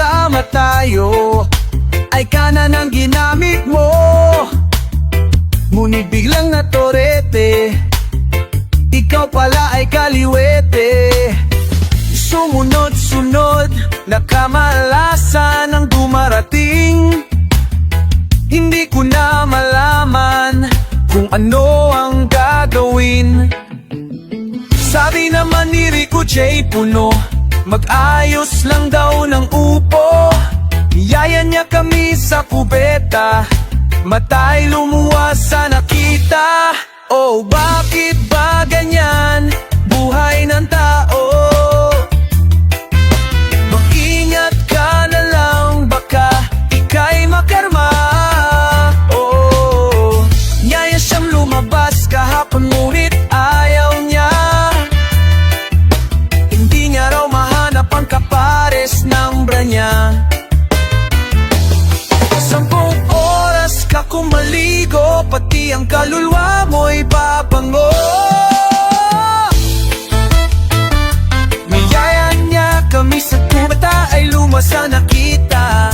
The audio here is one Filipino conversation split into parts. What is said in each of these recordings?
nagsama tayo ay kanan ang ginamit mo, ngunit biglang natorete, ikaw pala ay kaliwete. Sumunod-sunod na kamalasan ang dumarating, hindi ko na malaman kung ano ang gagawin. Sabi naman ni Rico J. Puno, mag-ayos lang daw ng upo. Niyaya niya kami sa kubeta, matay lumuwas sa nakita. Oh, bakit ba ganyan buhay ng tao? Mag-ingat ka na lang, baka ika'y makarma. Oh, niyaya siyang lumabas kahapon ngunit ayaw niya. Hindi niya raw mahanap ang kapares ng bra niya. 10 oras ka kumaligo, pati ang kaluluwa mo'y babango. Niyaya niya kami sa kubeta ay lumasa nakita.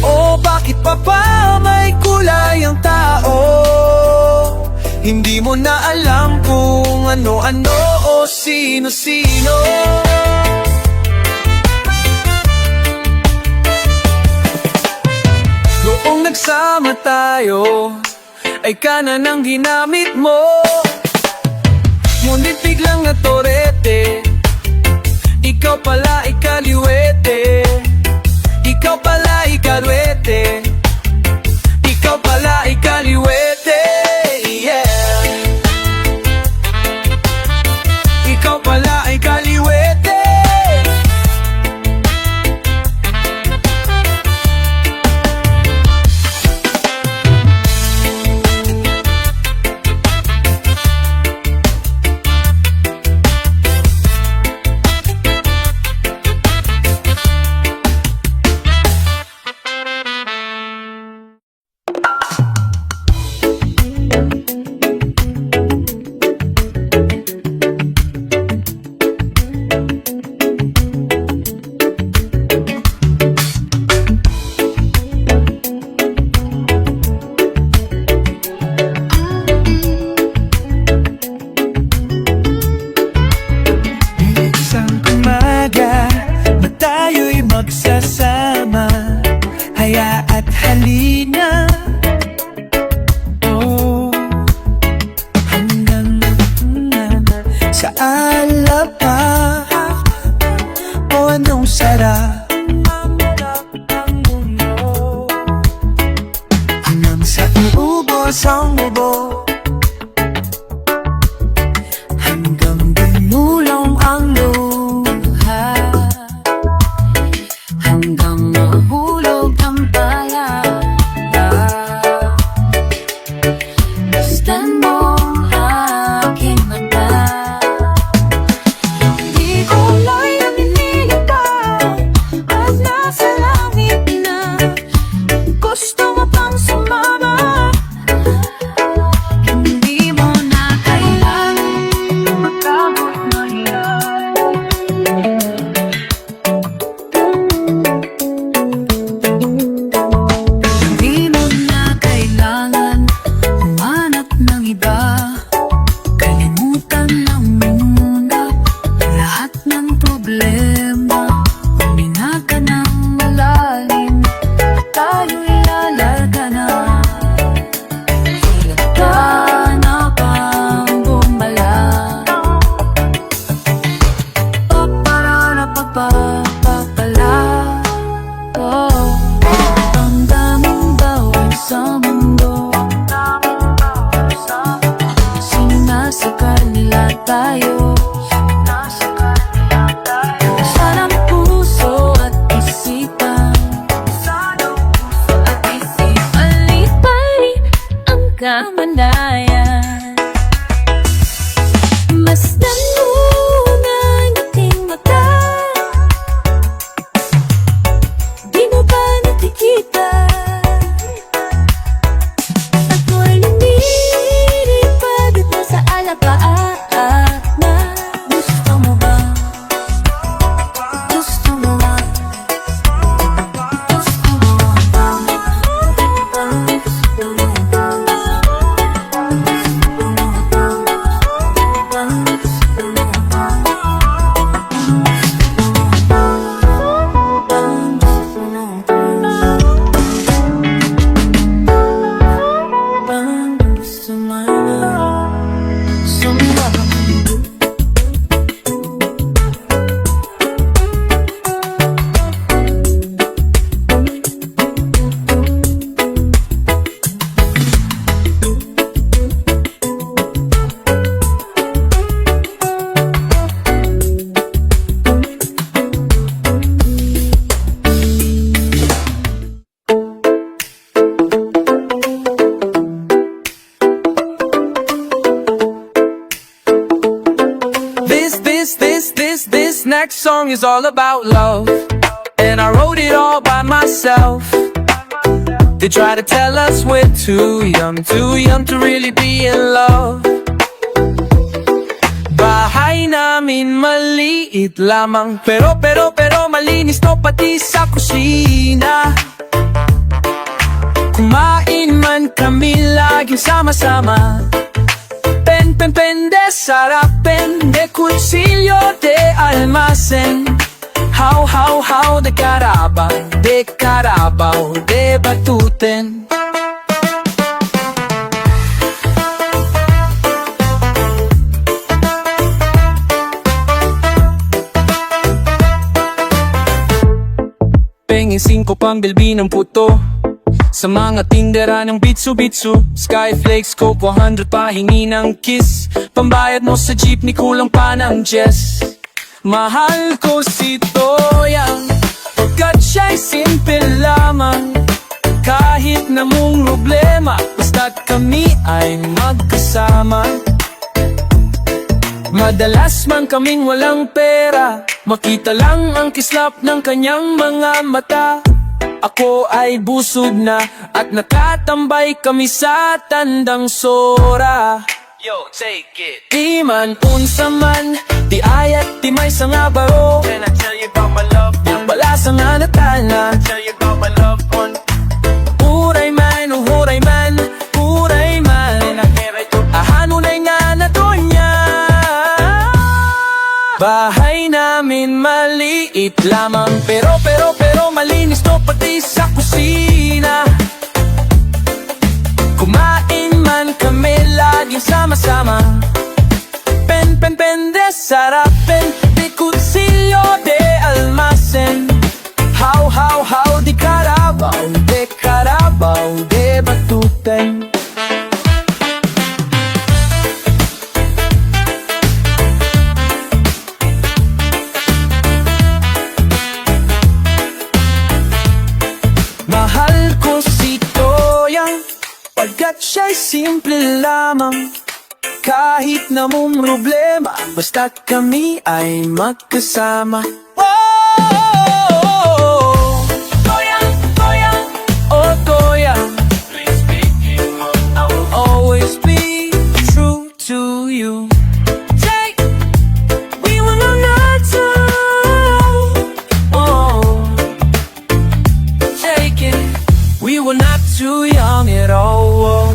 Oh, bakit pa ba may kulay ang tao? Hindi mo na alam kung ano-ano o sino-sino. Noong nagsama tayo ay kanan ang ginamit mo, ngunit biglang natorete, ikaw pala ay kaliwete. Ikaw pala ay kaliwete. Ikaw pala ay kaliwete. Yeah. Ikaw pala ay kaliwete. Magsasama, haya at halina. Oh, hanggang sa alapa. Oh, anong sarap hanggang sa uubos ang bubo, hanggang dumulong ang luha, hanggang mahulog ang bayan. Masdan mo ang aking mata. Hindi ko la'y naninilip pa at nasa langit na. Gusto mo pang sumama, hindi mo na kailangan magkamot na yan. Hindi mo na kailangan humanap ng iba. Kalimutan lang muna lahat ng problema. Huminga ka ng malalim, tayo'y lalarga na. Hirap ka na bang bumala? Papararapapapala. Oh, ang daming bawal sa mundo, sinasakal nila tayo. Sana ang puso at isipan, palit-palit ang kamandayan. Masdan mo ng ating mata, di mo ba nakikita? Ako'y lumilipad at nasa alagaan. This next song is all about love, and I wrote it all by myself. They try to tell us we're too young to really be in love. Bahay namin maliit lamang, pero malinis to pati sa kusina. Kumain man kami laging sama-sama. Pende sarapin, de cuchillo de almacen. How de Carabao, de batuten. Pengi 5 pambilbi ng puto sa mga tindera ng bitsu-bitsu. Skyflakes, Coke 100 pahingi ng kiss. Pambayad mo sa jeepney, kulang pa ng Jess. Mahal ko si Toyang pagkat siya'y simple lamang. Kahit na mong problema, basta't kami ay magkasama. Madalas man kaming walang pera, makita lang ang kislap ng kanyang mga mata. Ako ay busog na at nakatambay kami sa tandang sora. Yo, take it. Di man unsa man, di ayat, di may sangabaro. Can I tell you about my love one? Wala sa nga natana. Tell you about my love one. Huray man, huray man, huray man. Ahanunay nga na donya. Bahay namin maliit lamang, pero malinis to pati sa kusina. Kumain man kami laging sama-sama. Pende sarapin, de cuchillo de almacen. How de Carabao, de batuten. Mahal ko si Toyang pagkat siya'y simple lamang. Kahit na mong problema, basta't kami ay magkasama. Oh, Toyang, oh Toyang, please speak him up. I will always be true to you. We will not we were not too young at all.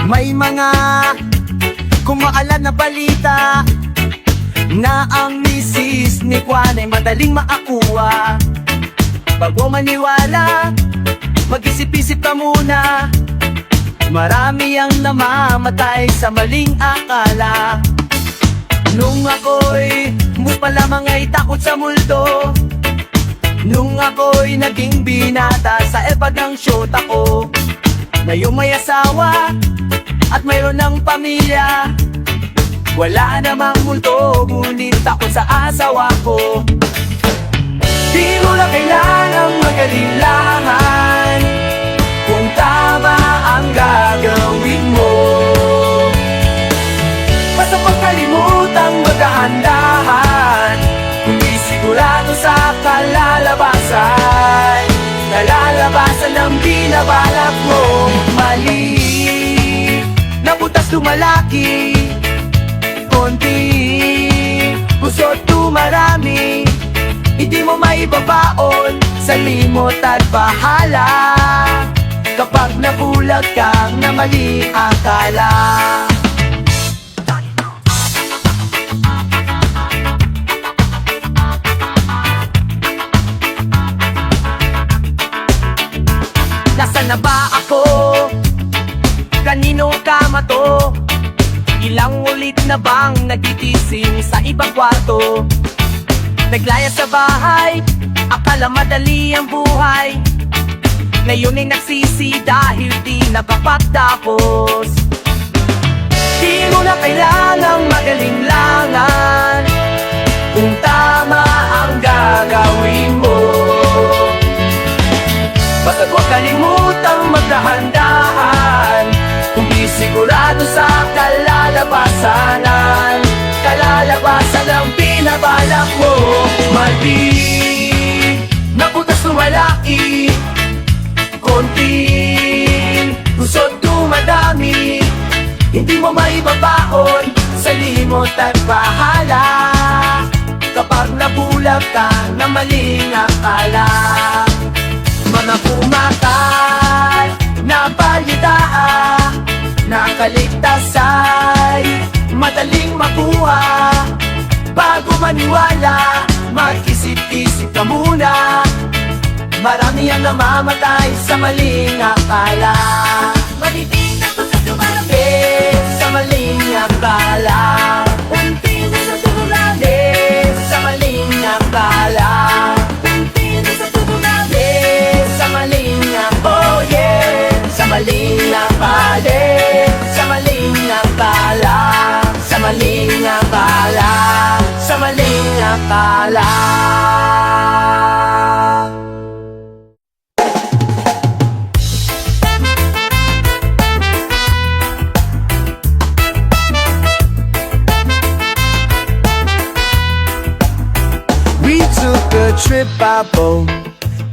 May mga kumakalat na balita na ang misis ni Juan ay madaling maakuha. Bago maniwala, mag-isip-isip ka muna. Marami ang namamatay sa maling akala. Nung ako'y pa lamang ay takot sa multo. Nung ako'y naging binata sa epad ng syota ko. Ngayong may asawa at mayroon ng pamilya, wala namang multo, ngunit takot sa asawa ko. Di mo na kailangang mag-alilangan kung tama ang gagawin mo. Basta pagkalimutang magdahan-dahan, kung di sigurado sa kalalabasan, nalalabasan ng binabalak mong mali. Nabutas lumalaki, konti, gusot tumarami. Hindi mo maibabaon sa limot at bahala kapag nabulag kang na mali akala. Nasaan na ba ako? Kanino ka mato? Ilan na bang nagigising sa ibang kwarto? Naglaya sa bahay, akala madali ang buhay. Ngayon ay nagsisi dahil di nakapagtapos. Di mo na kailangang magaling-langan kung tama ang gagawin mo. Basta't huwag kalimutang magdahan-dahan kung di sigurado sa kalalabasanan. Kalalabasan ang binabalak mo. Mali na butas lumalaki, konting gusot dumadami. Hindi mo maibabaon sa limot at bahala kapag nabulag ka na maling akala. Mga pumatal na balita na kaligtas ay madaling makuha. Bago maniwala, mag-isip-isip ka muna. Marami ang namamatay sa maling akala. Maliting na ito sa tumalaki sa maling akala. Unti na sa tumulali sa maling akala. Unti na sa tumulali sa maling akala. Oh yeah, sa maling akala. Sa maling akala. Sa maling akala. Sa maling akala. We took a trip by boat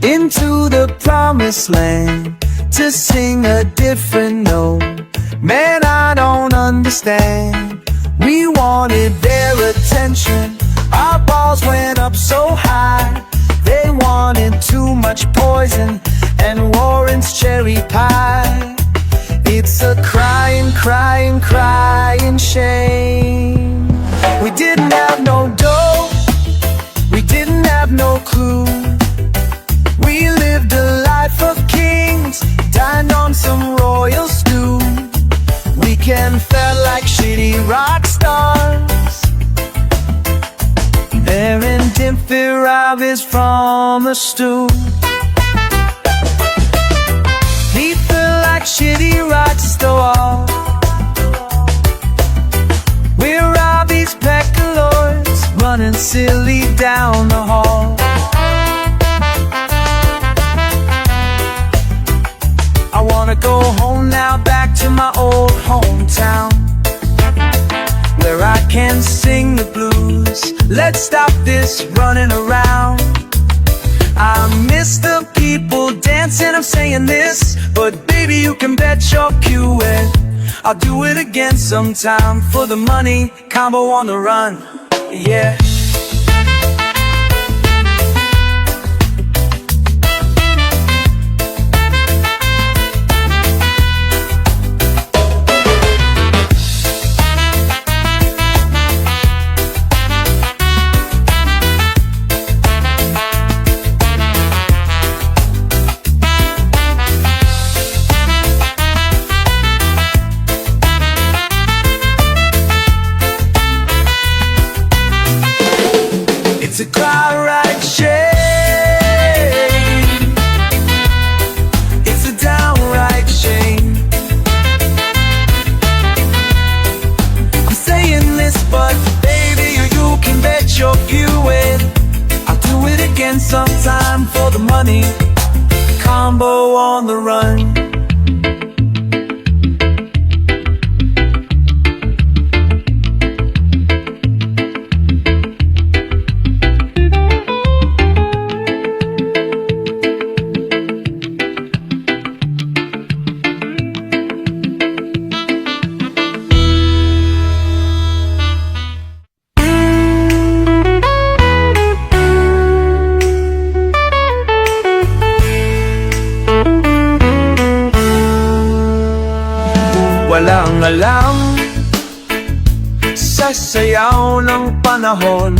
into the promised land to sing a different note. Man, I don't understand. We wanted their attention. Our balls went up so high. They wanted too much poison and Warren's cherry pie. It's a crying, crying, crying shame. We didn't have no dough. We didn't have no clue. We lived a life of kings, dined on some royal stew. Weekend felt like shitty rock stars. Their indifferent rabbits from the stew. We felt like shitty rock stars. We're Robbie's Peccalors, running silly down the hall. I wanna go home now, back to my old hometown, where I can sing the blues. Let's stop this running around. I miss the people dancing, I'm saying this, but baby you can bet your Q-Ed I'll do it again sometime for the money, combo on the run, yeah. It's a downright shame. It's a downright shame. I'm saying this, but baby, you can bet your Q-Ed I'll do it again sometime for the money, combo on the run. Walang alam sa sayaw ng panahon.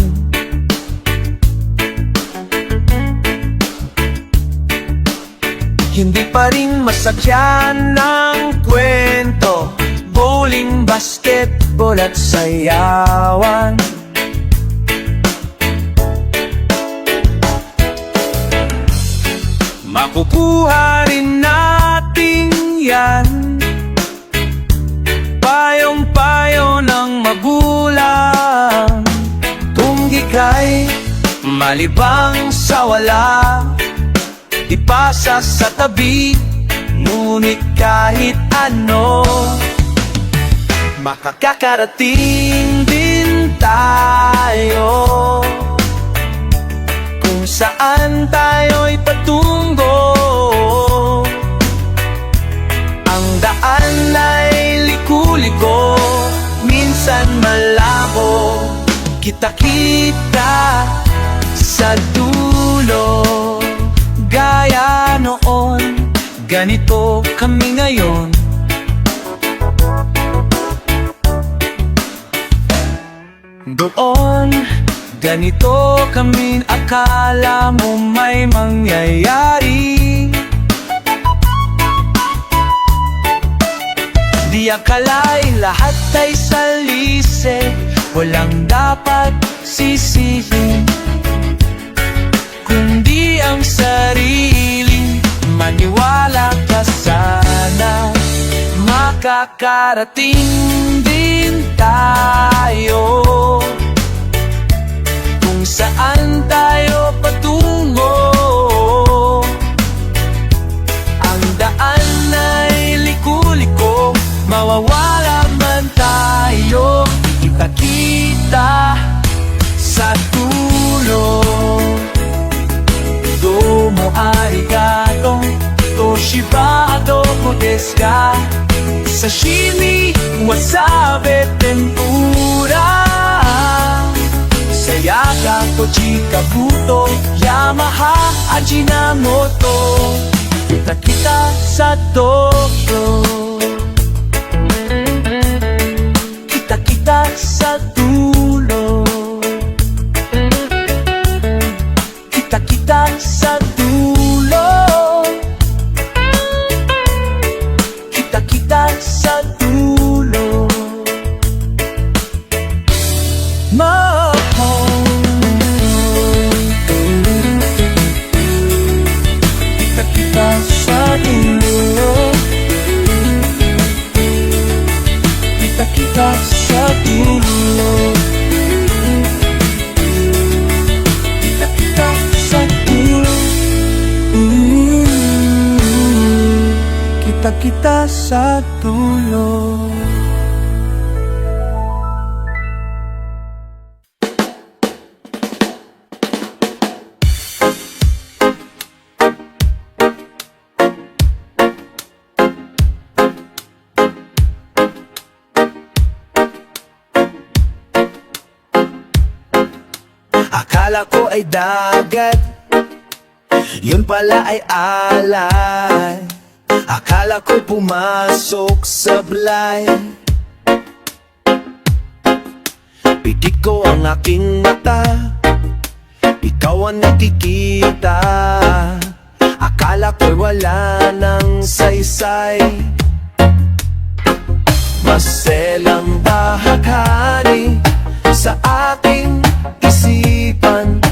Hindi pa rin masakyan ng kwento bowling, basketball at sayawan. Makukuha rin natin yan, payong-payo ng magulang. Tunggi kay malibang sa wala, ipasa sa tabi, ngunit kahit ano, makakarating din tayo kung saan tayo'y patungo. Ang daan ay liku-liko, minsan malabo, kita-kita sa dulo. Gaya noon, ganito kami ngayon. Doon, ganito kami, akala mo may mangyayari. Di akala'y lahat ay salise, walang dapat sisihin, kundi ang sarili. Maniwala ka sana, makakarating din tayo kung saan tayo patungo. Ang daan ay liku-liko, mawawala man tayo, kita-kita sa dulo. Domo arigato, toshiba adobo desu ka? Sashimi, wasabi, tempura, sayaka, tochikabuto, Yamaha, Ajinomoto, kita-kita sa Tokyo, kita-kita sa dulo, kita-kita sa dulo, kita-kita sa dulo. Kita-kita sa dulo, kita-kita sa dulo, kita-kita sa dulo, kita-kita sa dulo. Akala ko ay dagat, yun pala ay alay. Akala ko pumasok sa blay, pitik ko ang aking mata, ikaw ang nakikita. Akala ko'y wala ng saysay, maselang bahaghari sa aking isipan.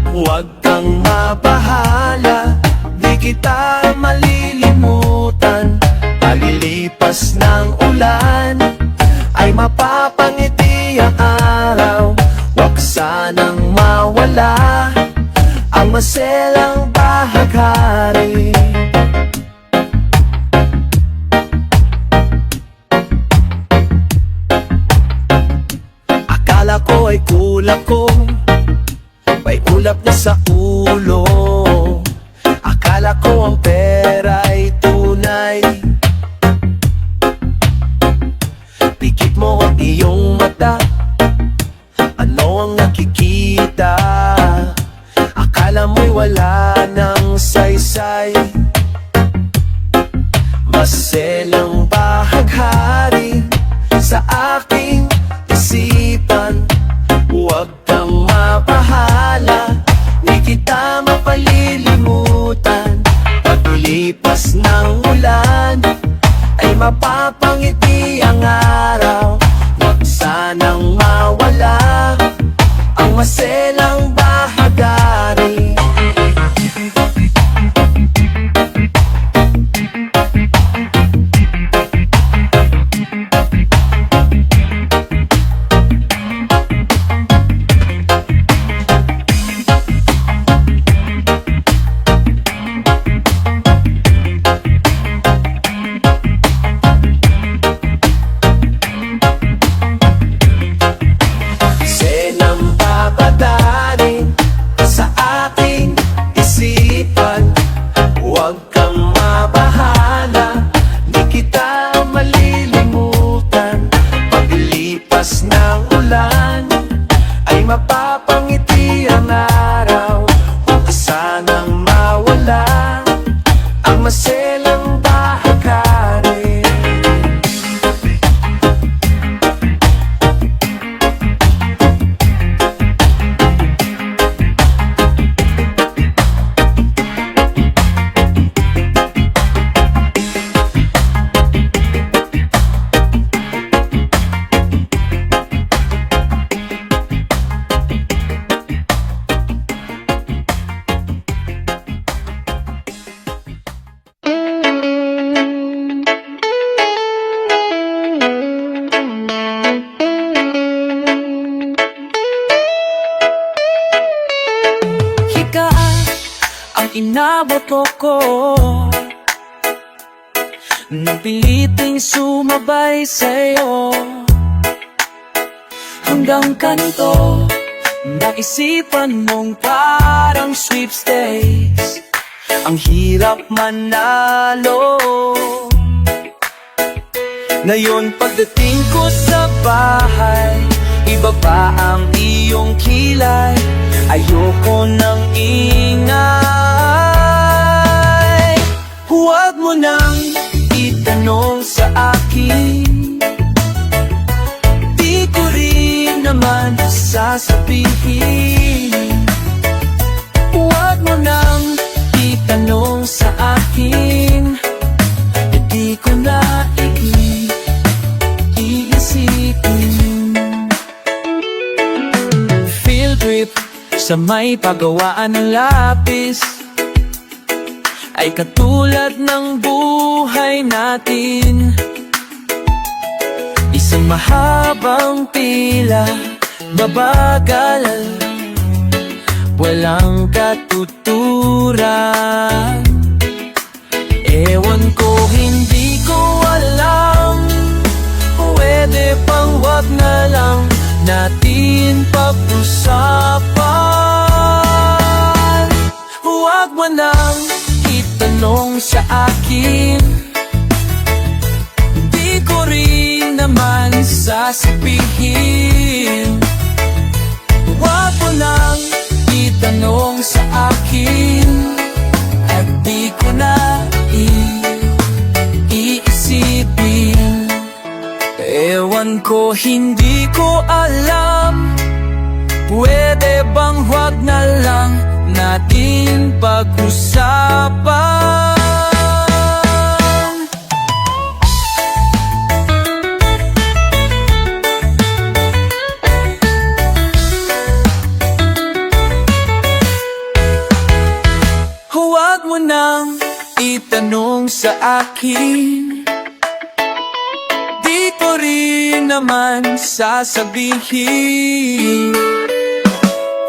Huwag kang mabahala, di kita malilimutan. Palilipas ng ulan ay mapapangiti ang araw. Huwag sanang mawala ang maselang bahaghari. Akala ko ay kulak ko, may ulap na sa ulo. Akala ko ang pera'y tunay, pikit mo ang iyong mata, ano ang nakikita? Akala mo'y wala ng saysay, maselang bahaghari sa aking isipan. Huwag kang mapahala, di kita mapalilimutan. Paglipas ng ulan ay mapapangiti ngiti ang araw. Huwag sanang mawala ang maselang bahagari. Senang babadarin sa aking isipan. Huwag kang mabahala, di kita malilimutan. Paglipas ng ulan ay mapapangiti ang araw. Huwag ka sanang mawala ang maselang bahagari. Hika ang inaboto ko nung piliting sumabay sa'yo. Hanggang kanto, naisipan mong parang sweepstakes. Ang hirap manalo. Ngayon pagdating ko sa bahay, iba pa ang iyong kilay. Ayoko nang ingay. Huwag mo nang itanong sa akin, di ko rin naman sasabihin. Huwag mo nang itanong sa akin, di ko na iisipin. Field trip sa may pagawaan ng lapis ay katulad ng buhay natin. Isang mahabang pila, babagal, walang katuturan. Ewan ko, hindi ko alam, pwede bang wag na lang natin pag-usapan. Huwag mo nang itanong sa akin, di ko rin naman sasabihin. Huwag mo nang itanong sa akin, at di ko na iisipin. Ewan ko, hindi ko alam, pwede bang wag na lang natin pag-usapan. Huwag mo nang itanong sa akin, di ko rin naman sasabihin.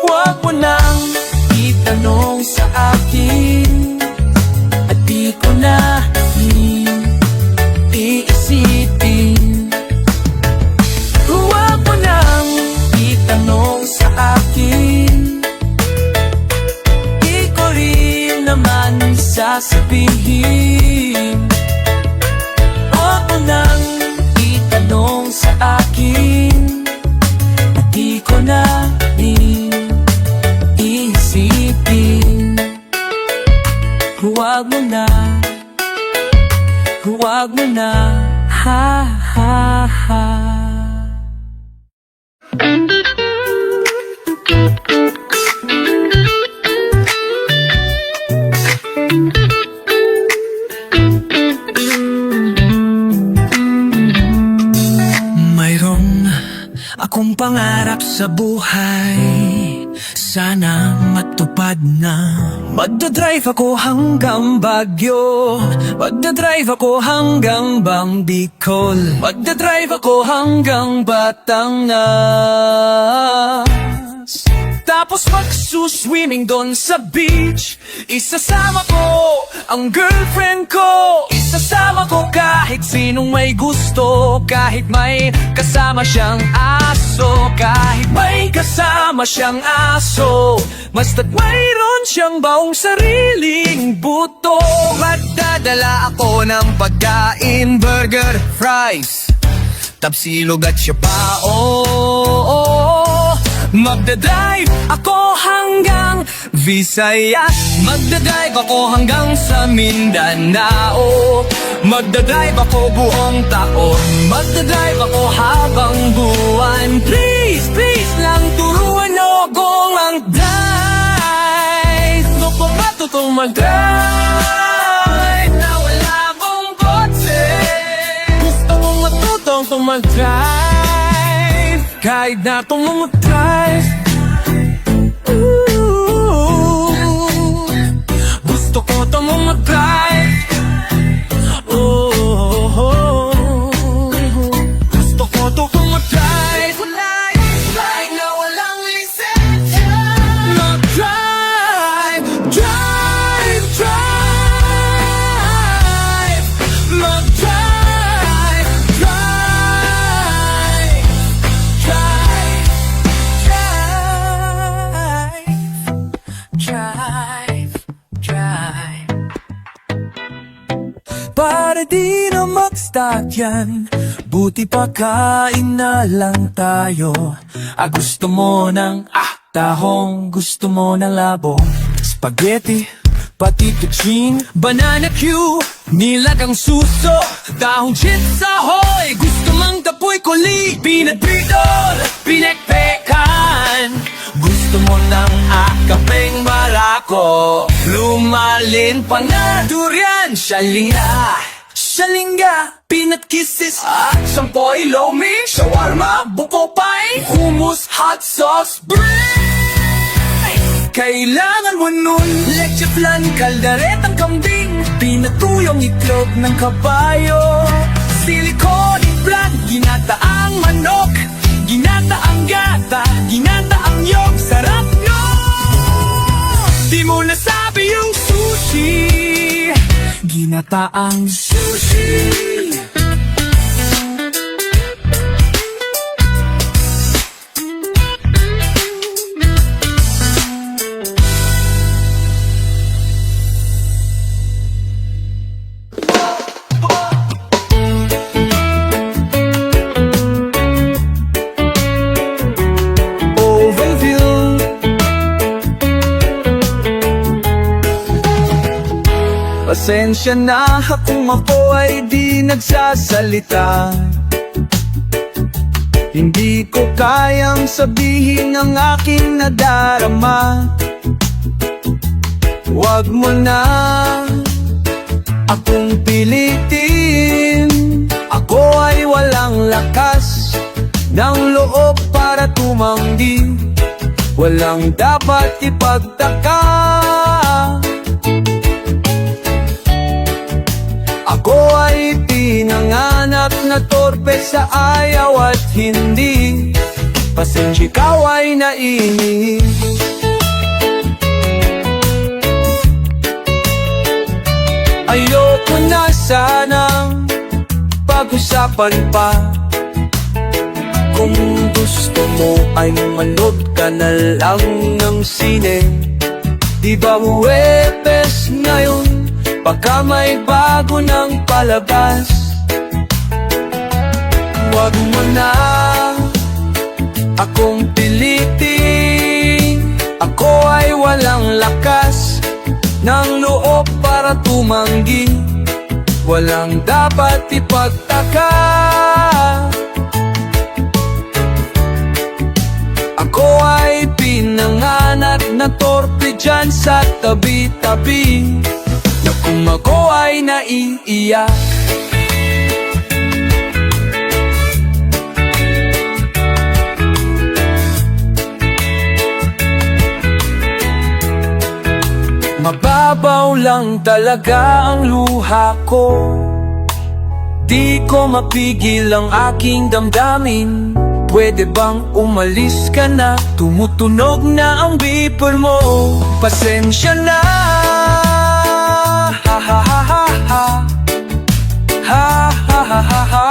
Huwag mo nang itanong sa akin, at di ko na iisipin. Huwag mo nang itanong sa akin, di ko rin naman sasabihin. Huwag mo nang itanong sa akin, at di ko na iisipin. Huwag mo na, huwag mo na, ha ha ha. akong pangarap sa buhay, sana matupad na. Magdadrive ako hanggang Baguio, magdadrive ako hanggang Bicol, magdadrive ako hanggang Batangas. Tapos magsuswimming doon sa beach, isasama ko ang girlfriend ko, isasama ko kahit sinong may gusto, kahit may kasama siyang aso, kahit may kasama siyang aso, basta't mayroon siyang baong sariling buto. Magdadala ako ng pagkain, burger, fries, tapsilog at siopao. Magdadrive ako hanggang Visayas, magdadrive ako hanggang sa Mindanao, magdadrive ako buong taon, magdadrive ako habang buwan. Please, please lang turuan niyo akong mag-drive. Gusto ko matutong mag-drive na wala akong kotse. Gusto mong matutong mag-drive kahit na itong mag-drive. Gusto ko itong mag-drive. Gusto ko itong mag-drive. Wala yung flight na walang lisensya. Mag-drive, drive, drive. Mag-drive, drive, drive, drive, drive. Para di na mag-start yan, buti pa kain na lang tayo. Gusto mo ng tahong, gusto mo ng labo, spaghetti, pati tuching, banana Q, nilagang suso, dahong chips ahoy. Gusto mang tapoy koli, peanut brittle, pinekpekan. Gusto mo ng akapeng barako, lumalin pa na durian, shalinga, shalinga, peanut kisses, sampoy, low mix, shawarma, buko pie, hummus, hot sauce, kailangan mo nun leche flan, kalderetang kambing, pinatuyong itlog ng kabayo, silicone flan, ginataang manok, ginataang gata, ginataang yog, sarap nyo. Di mo nasabi yung sushi, ginataang sushi. Pasensya na kung ako ay di nagsasalita, hindi ko kayang sabihin ang aking nadarama. Huwag mo na akong pilitin, ako ay walang lakas ng loob para tumanggi, walang dapat ipagtaka. Ako ay pinanganak na torpe sa ayaw at hindi, pasensya ikaw ay nainis. Ayoko na sanang pag-usapan pa, kung gusto mo ay manood ka na lang ng sine. Di ba Huwebes ngayon, baka may bago ng palabas. Huwag mo na akong pilitin, ako ay walang lakas ng loob para tumanggi, walang dapat ipagtaka. Ako ay pinanganak na torpe dyan sa tabi-tabi, na kung ako ay naiiyak, ikaw lang talaga ang luha ko. Di ko mapigil ang aking damdamin. Pwede bang umalis ka na? Tumutunog na ang beeper mo. Pasensya na. Ha ha ha ha ha. Ha ha ha ha ha.